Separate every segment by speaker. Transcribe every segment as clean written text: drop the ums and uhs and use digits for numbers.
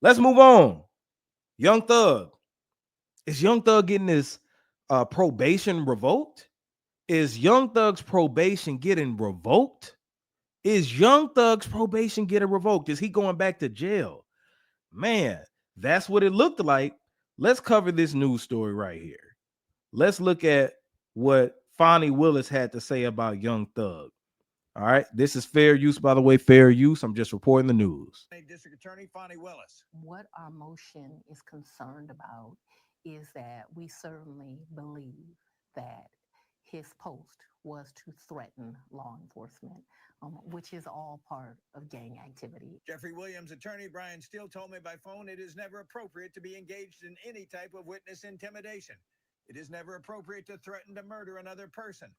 Speaker 1: Let's move on. Young Thug. Is Young Thug getting his probation revoked? Is Young Thug's probation getting revoked? Is Young Thug's probation getting revoked? Is he going back to jail? Man, that's what it looked like. Let's cover this news story right here. Let's look at what Fani Willis had to say about Young Thug. All right, this is fair use, by the way, fair use. I'm just reporting the news.
Speaker 2: District Attorney Fani Willis.
Speaker 3: What our motion is concerned about is that we certainly believe that his post was to threaten law enforcement, which is all part of gang activity.
Speaker 2: Jeffrey Williams' attorney Brian Steele told me by phone it is never appropriate to be engaged in any type of witness intimidation. It is never appropriate to threaten to murder another person.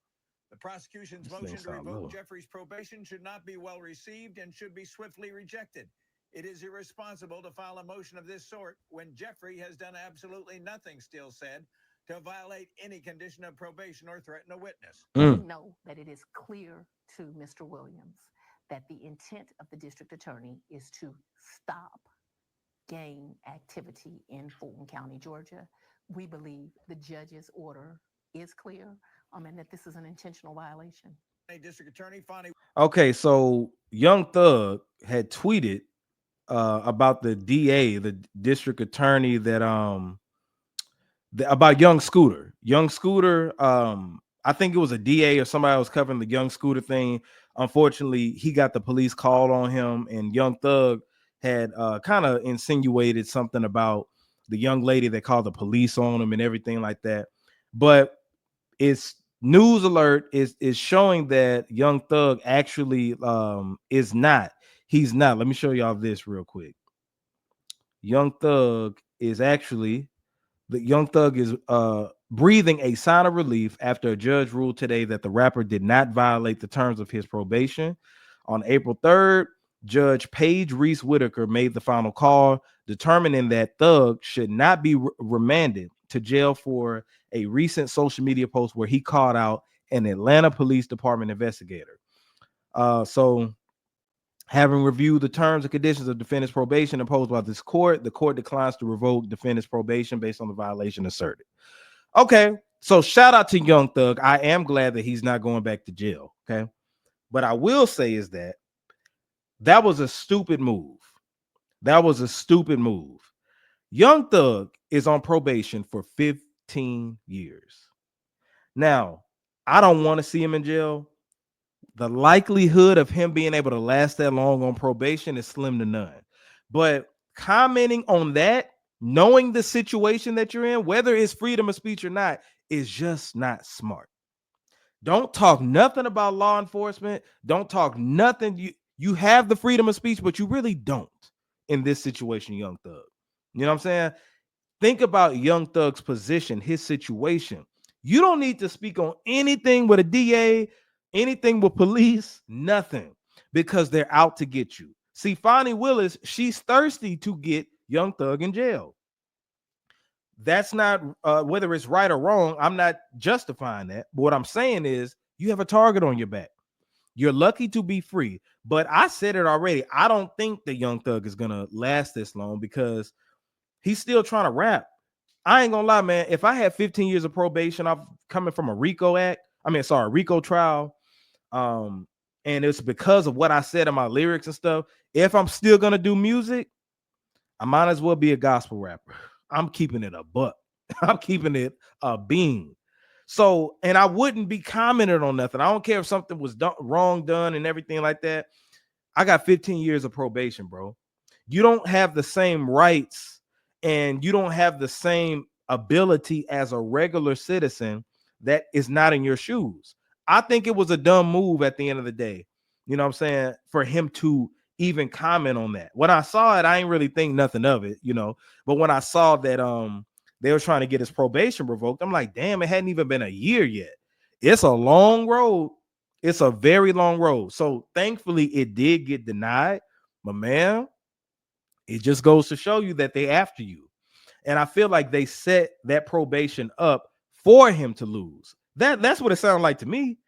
Speaker 2: The prosecution's motion to revoke Jeffrey's probation should not be well received and should be swiftly rejected. It is irresponsible to file a motion of this sort when Jeffrey has done absolutely nothing, Steele said, to violate any condition of probation or threaten a witness.
Speaker 3: We know that it is clear to Mr. Williams that the intent of the district attorney is to stop gang activity in Fulton County, Georgia. We believe the judge's order is clear, and that this is an intentional violation.
Speaker 2: District Attorney Fani.
Speaker 1: Okay, so Young Thug had tweeted about the DA, the district attorney, that about Young Scooter. Young Scooter, I think it was a DA or somebody was covering the Young Scooter thing. Unfortunately, he got the police called on him, and Young Thug had kind of insinuated something about the young lady that called the police on him and everything like that. But it's news alert is showing that Young Thug actually is not. He's not. Let me show y'all this real quick. Young Thug is actually breathing a sign of relief after a judge ruled today that the rapper did not violate the terms of his probation. On April 3rd, Judge Paige Reese Whitaker made the final call, determining that Thug should not be remanded to jail for a recent social media post where he called out an Atlanta Police Department investigator. So having reviewed the terms and conditions of defendant's probation imposed by this court, the court declines to revoke defendant's probation based on the violation asserted. Okay, so shout out to Young Thug. I am glad that he's not going back to jail, okay? But I will say is that was a stupid move. That was a stupid move. Young Thug is on probation for 15 years. Now, I don't want to see him in jail. The likelihood of him being able to last that long on probation is slim to none. But commenting on that, knowing the situation that you're in, whether it's freedom of speech or not, is just not smart. Don't talk nothing about law enforcement. Don't talk nothing. You have the freedom of speech, but you really don't in this situation, Young Thug. You know what I'm saying? Think about Young Thug's position, his situation. You don't need to speak on anything with a DA, anything with police, nothing, because they're out to get you. See, Fani Willis, she's thirsty to get Young Thug in jail. That's not whether it's right or wrong. I'm not justifying that. But what I'm saying is you have a target on your back. You're lucky to be free. But I said it already. I don't think the Young Thug is going to last this long because he's still trying to rap. I ain't going to lie, man. If I had 15 years of probation, I'm coming from a RICO trial. And it's because of what I said in my lyrics and stuff. If I'm still going to do music, I might as well be a gospel rapper. I'm keeping it a buck. I'm keeping it a bean. So, and I wouldn't be commenting on nothing. I don't care if something was wrong done and everything like that. I got 15 years of probation, bro. You don't have the same rights and you don't have the same ability as a regular citizen that is not in your shoes. I think it was a dumb move at the end of the day. You know what I'm saying? For him to even comment on that. When I saw it, I ain't really think nothing of it, you know. But when I saw that they were trying to get his probation revoked, I'm like, damn, it hadn't even been a year yet. It's a long road. It's a very long road. So thankfully it did get denied. But man, it just goes to show you that they after you. And I feel like they set that probation up for him to lose. That's what it sounded like to me.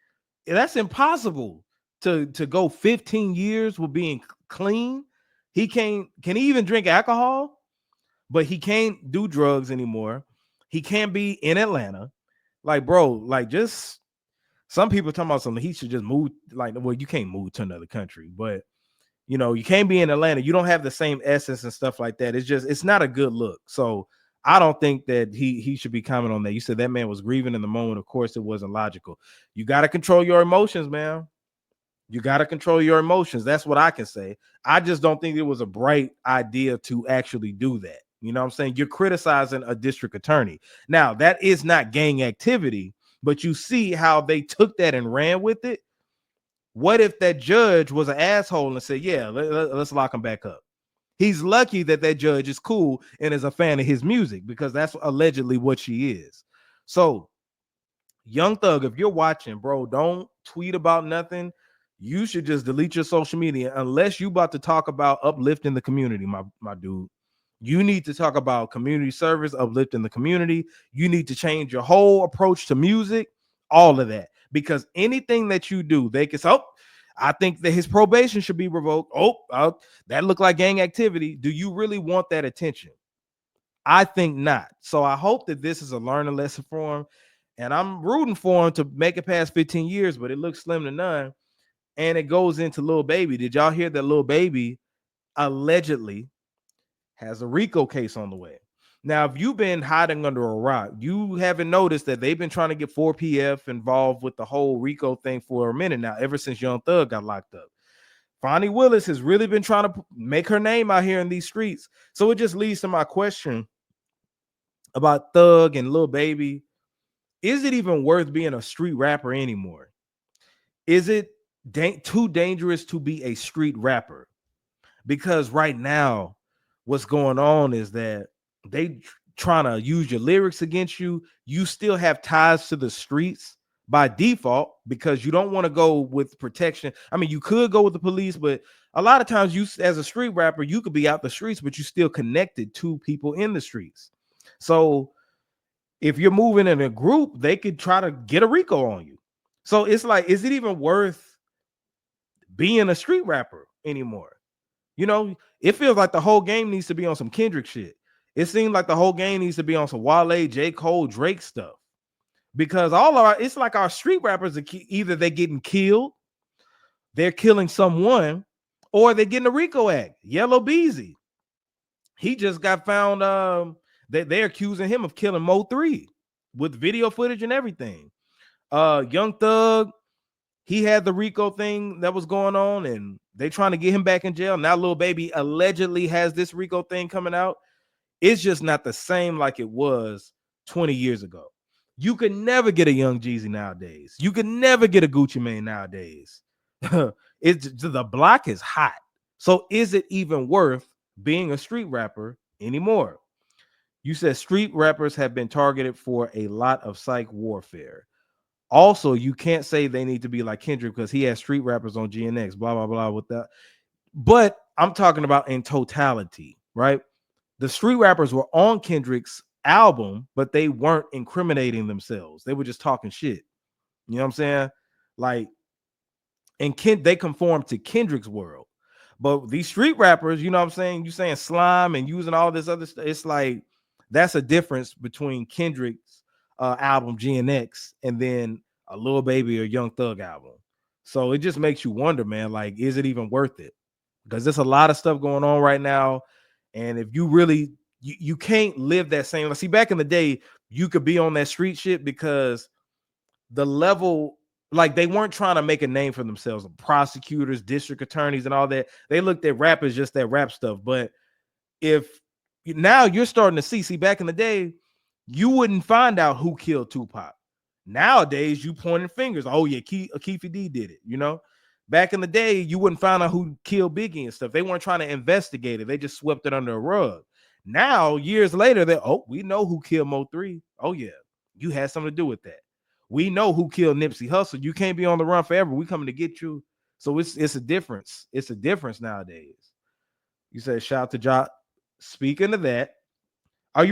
Speaker 1: That's impossible to go 15 years with being clean. He can't. Can he even drink alcohol? But he can't do drugs anymore. He can't be in Atlanta. Like, bro, like just some people talking about something. He should just move. Like, well, you can't move to another country, but you can't be in Atlanta. You don't have the same essence and stuff like that. It's not a good look. So I don't think that he should be commenting on that. You said that man was grieving in the moment. Of course, it wasn't logical. You got to control your emotions, man. You got to control your emotions. That's what I can say. I just don't think it was a bright idea to actually do that. You know what I'm saying? You're criticizing a district attorney. Now, that is not gang activity, but you see how they took that and ran with it. What if that judge was an asshole and said, yeah, let's lock him back up? He's lucky that that judge is cool and is a fan of his music, because that's allegedly what she is. So, Young Thug, if you're watching, bro, don't tweet about nothing. You should just delete your social media unless you about to talk about uplifting the community, my dude. You need to talk about community service, uplifting the community. You need to change your whole approach to music, all of that. Because anything that you do, they can say, oh, I think that his probation should be revoked. Oh, that looked like gang activity. Do you really want that attention? I think not. So I hope that this is a learning lesson for him. And I'm rooting for him to make it past 15 years, but it looks slim to none. And it goes into Lil Baby. Did y'all hear that Lil Baby allegedly has a RICO case on the way? Now, if you've been hiding under a rock, you haven't noticed that they've been trying to get 4PF involved with the whole RICO thing for a minute now, ever since Young Thug got locked up. Fani Willis has really been trying to make her name out here in these streets. So it just leads to my question about Thug and Lil Baby. Is it even worth being a street rapper anymore? Is it too dangerous to be a street rapper? Because right now, what's going on is that they trying to use your lyrics against you. You still have ties to the streets by default because you don't want to go with protection. I mean, you could go with the police, but a lot of times you, as a street rapper, you could be out the streets, but you still connected to people in the streets. So if you're moving in a group, they could try to get a RICO on you. So it's like, is it even worth being a street rapper anymore? It feels like the whole game needs to be on some Kendrick shit. It seems like the whole game needs to be on some Wale, J. Cole, Drake stuff. Because it's like our street rappers are either they're getting killed, they're killing someone, or they're getting a RICO act. Yellow Beezy, he just got found. They're accusing him of killing Mo 3 with video footage and everything. Young Thug, he had the RICO thing that was going on, and they trying to get him back in jail. Now Lil Baby allegedly has this RICO thing coming out. It's just not the same like it was 20 years ago. You could never get a Young Jeezy nowadays. You could never get a Gucci Mane nowadays. The block is hot. So is it even worth being a street rapper anymore? You said street rappers have been targeted for a lot of psych warfare. Also, you can't say they need to be like Kendrick because he has street rappers on GNX, blah, blah, blah, with that. But I'm talking about in totality, right? The street rappers were on Kendrick's album, but they weren't incriminating themselves. They were just talking shit. You know what I'm saying? Like, and they conform to Kendrick's world. But these street rappers, you know what I'm saying? You saying slime and using all this other stuff. It's like, that's a difference between Kendrick's album GNX and then a Lil Baby or Young Thug album. So it just makes you wonder, man, like, is it even worth it? Because there's a lot of stuff going on right now. And if you really, you can't live that same. See, back in the day, you could be on that street shit because the level, like, they weren't trying to make a name for themselves. Prosecutors, district attorneys, and all that. They looked at rap as just that rap stuff. But if now you're starting to see, back in the day, you wouldn't find out who killed Tupac. Nowadays, you pointing fingers. Oh, yeah, Keefe D did it, Back in the day, you wouldn't find out who killed Biggie and stuff. They weren't trying to investigate it. They just swept it under a rug. Now, years later, we know who killed Mo 3. Oh, yeah, you had something to do with that. We know who killed Nipsey Hussle. You can't be on the run forever. We coming to get you. So it's a difference. It's a difference nowadays. You said, shout out to Jock. Speaking of that, are you